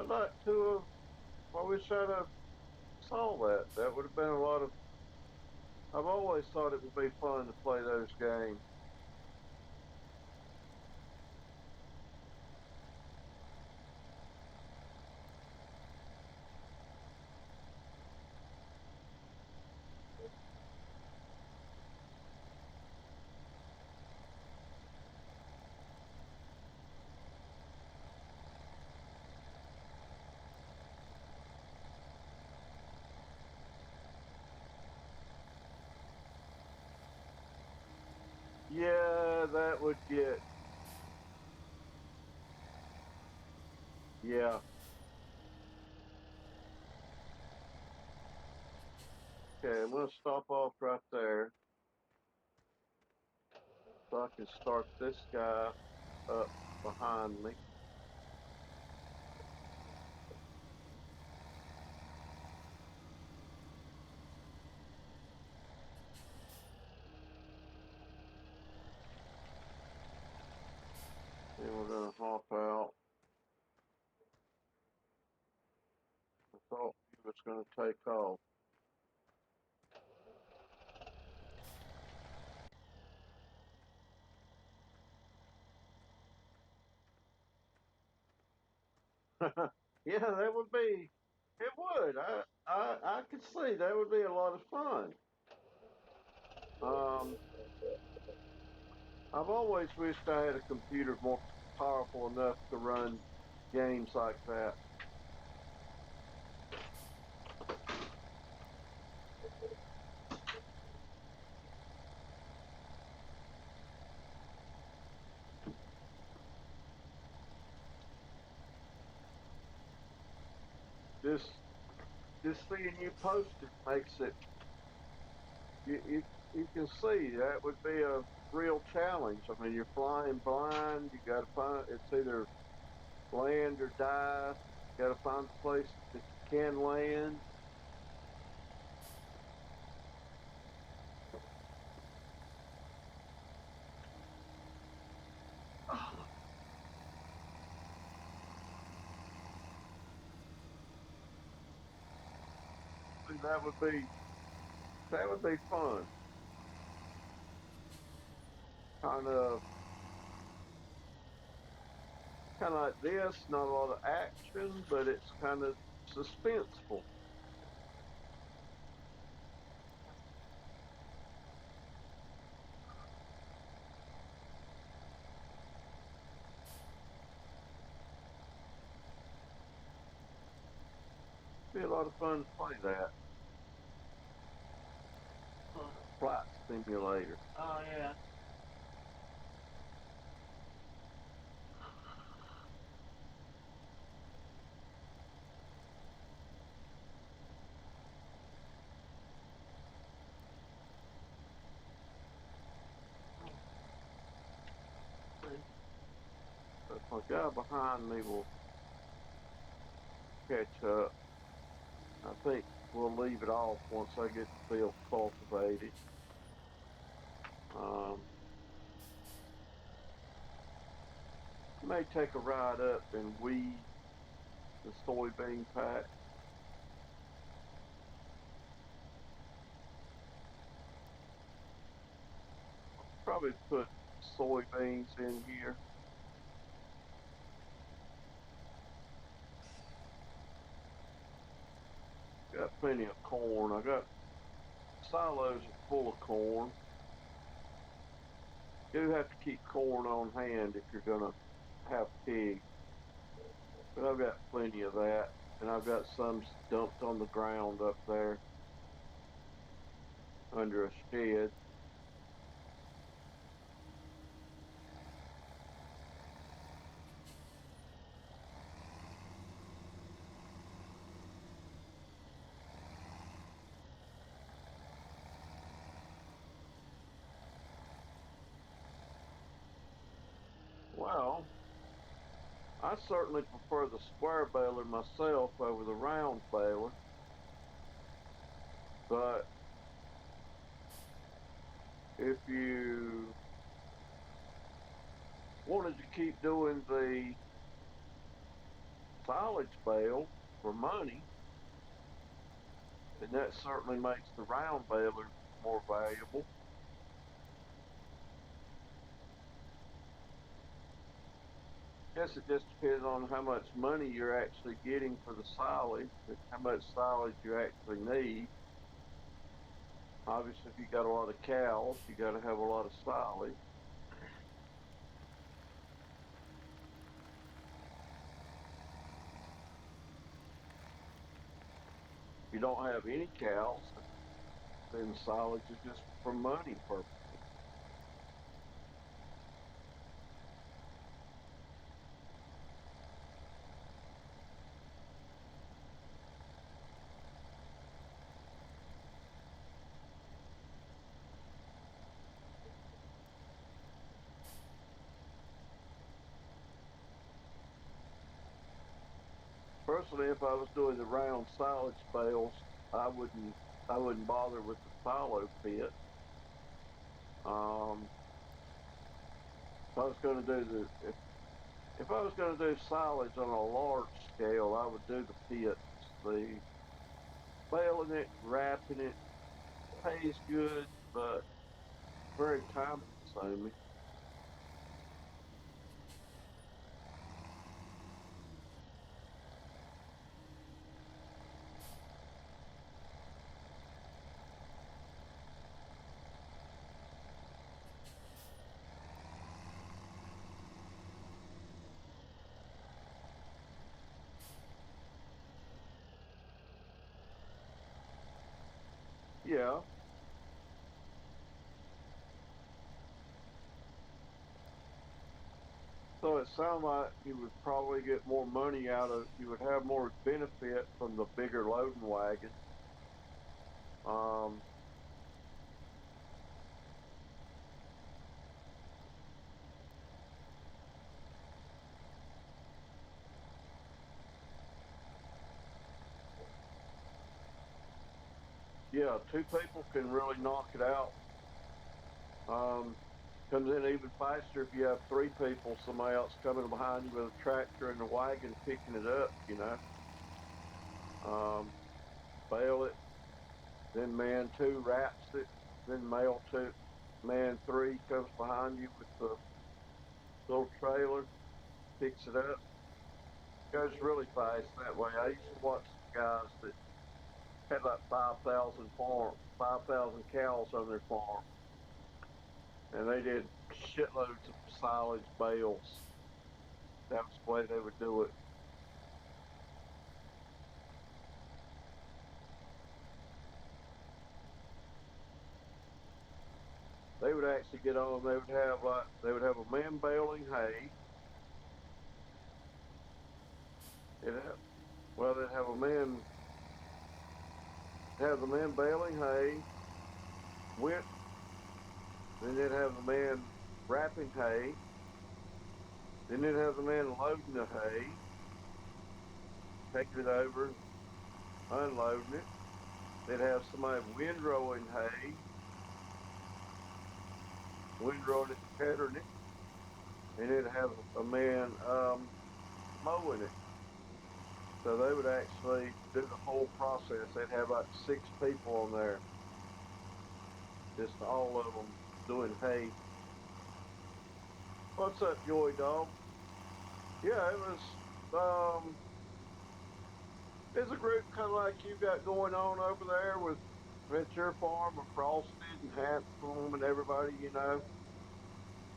I'd like to have, I wish I'd have saw that. That would have been a lot of, I've always thought it would be fun to play those games. Yeah, that would get, yeah. Okay, I'm going to stop off right there so I can start this guy up behind me. Then we're going to hop out. I thought he was going to take off. Yeah, that would be, it would. I could see that would be a lot of fun. Um, I've always wished I had a computer more powerful enough to run games like that. Just, just seeing you post it makes it. You can see that would be a real challenge. I mean, you're flying blind. You got to find it's either land or die. You got to find a place that you can land. That would be that would be fun. Kind of kind of like this. Not a lot of action, but it's kind of suspenseful. Be a lot of fun to play that flight simulator. Oh yeah. But my guy behind me will catch up. I think we'll leave it off once I get the field cultivated. Um, I may take a ride up and weed the soybean patch. Probably put soybeans in here. Got plenty of corn. I got silos are full of corn. Do have to keep corn on hand if you're gonna have pigs. But I've got plenty of that, and I've got some dumped on the ground up there under a shed. Well, I certainly prefer the square baler myself over the round baler, but if you wanted to keep doing the silage bale for money, and that certainly makes the round baler more valuable. Guess it just depends on how much money you're actually getting for the silage, and how much silage you actually need. Obviously, if you got a lot of cows, you got to have a lot of silage. If you don't have any cows, then silage is just for money purposes. Personally, if I was doing the round silage bales, I wouldn't I wouldn't bother with the silo pit. Um, if I was going to do if I was going to do silage on a large scale, I would do the pits. The baling it, wrapping it pays good, but very time consuming. Yeah. So it sounds like you would probably get more money out of, you would have more benefit from the bigger loading wagon. Um, yeah, two people can really knock it out. Um, Comes in even faster if you have three people, somebody else coming behind you with a tractor and a wagon picking it up. Um, Bale it, then man two wraps it, then man three comes behind you with the little trailer, picks it up. Goes really fast that way. I used to watch guys that had like 5,000 cows on their farm, and they did shitloads of silage bales. That was the way they would do it. They would actually get on. They would have a man baling hay. It have, well, they'd have the man baling hay. Went Then they'd have the man wrapping hay. Then they'd have the man loading the hay, taking it over, unloading it. They'd have somebody windrowing hay, windrowing it, pettering it, and they'd have a man mowing it. So they would actually do the whole process. They'd have about 6 people on there, just all of them doing hay. What's up, Joy Dog? Yeah, um, it's a group kind of like you got going on over there with Ventura Farm and Frosted and Hanscom and everybody.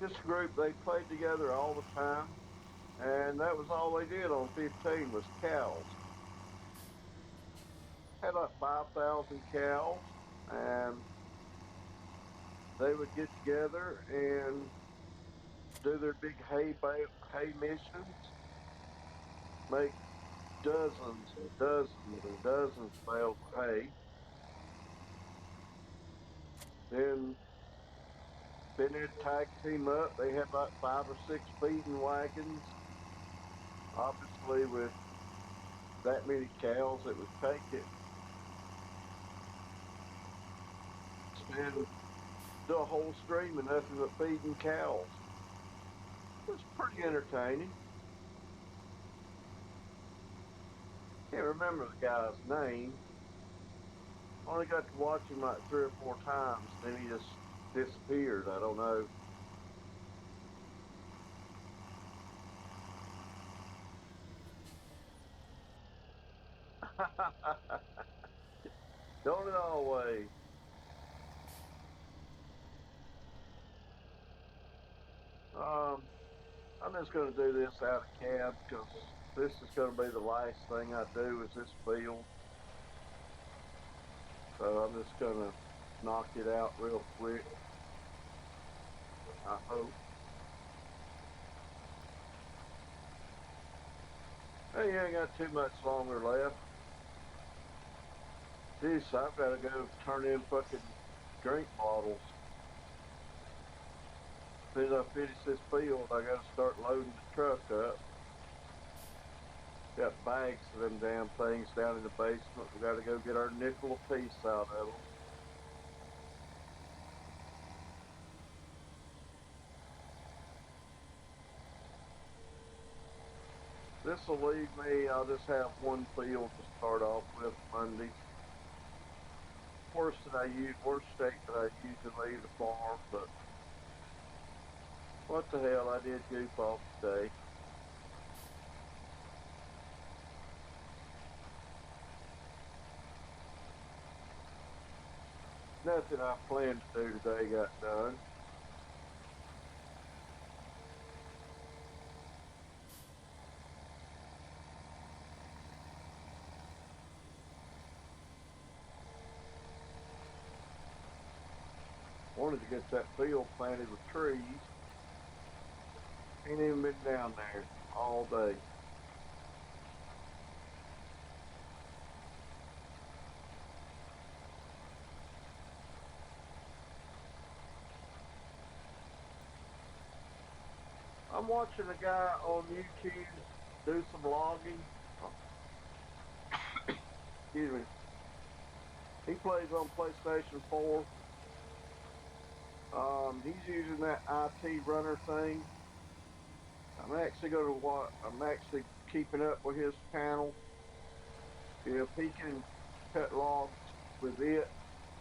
Just a group, they played together all the time, and that was all they did on 15 was cows. Had like 5,000 cows, and they would get together and do their big hay missions, make dozens and dozens and dozens of bales of hay. Then they'd tag team up. They had like 5 or 6 feeding wagons. Obviously, with that many cows, it would take it. Spend Do a whole stream of nothing but feeding cows. It was pretty entertaining. can't remember the guy's name. Only got to watch him like 3 or 4 times, then he just disappeared. I don't know. Don't it always? Um, I'm just going to do this out of cab because this is going to be the last thing I do is this field. So I'm just going to knock it out real quick. I hope. Hey, you ain't got too much longer left. Jeez, I've got to go turn in fucking drink bottles. As soon as I finish this field, I got to start loading the truck up. Got bags of them damn things down in the basement. We got to go get our nickel apiece out of them. This will leave me, I'll just have one field to start off with Monday. Worst state that I usually leave the farm, but what the hell, I did goof off today. Nothing I planned to do today got done. Wanted to get that field planted with trees. Ain't even been down there all day. I'm watching a guy on YouTube do some logging. Excuse me. He plays on PlayStation 4. He's using that IT runner thing. I'm actually keeping up with his channel. If he can cut logs with it,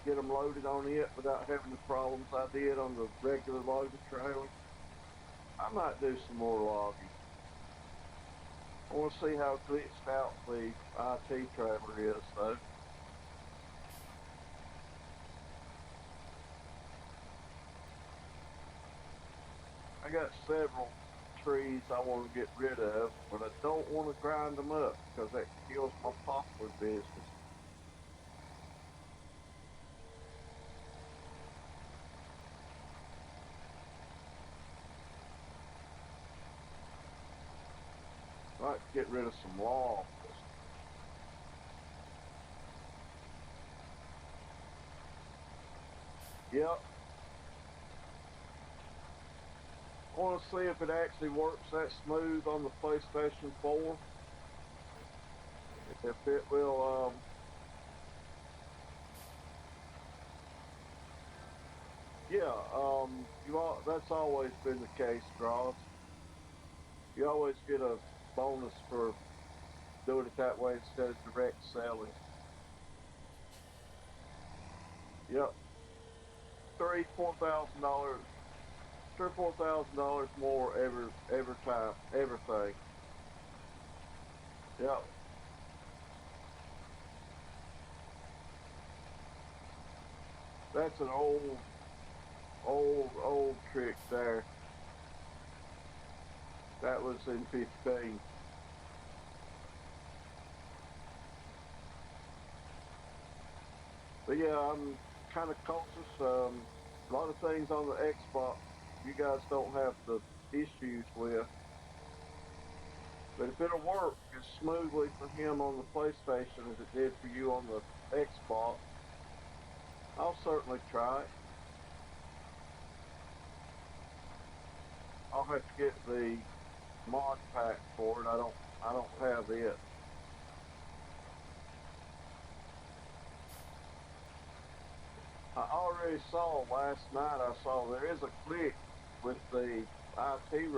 get them loaded on it without having the problems I did on the regular loaded trailer, I might do some more logging. I want to see how glitched out the IT trailer is, though. I got several trees I want to get rid of, but I don't want to grind them up because that kills my poplar business. I'd like to get rid of some logs. Yep. I want to see if it actually works that smooth on the PlayStation 4. If it will, yeah, that's always been the case, Dross. You always get a bonus for doing it that way instead of direct selling. Yep, $3,000, $4,000, $3,000, $4,000 more every time, everything. Yep. That's an old trick there. That was in 15. But yeah, I'm kind of cautious. A lot of things on the Xbox you guys don't have the issues with. But if it'll work as smoothly for him on the PlayStation as it did for you on the Xbox, I'll certainly try it. I'll have to get the mod pack for it. I don't have it. I already saw last night. I saw there is a glitch with the IT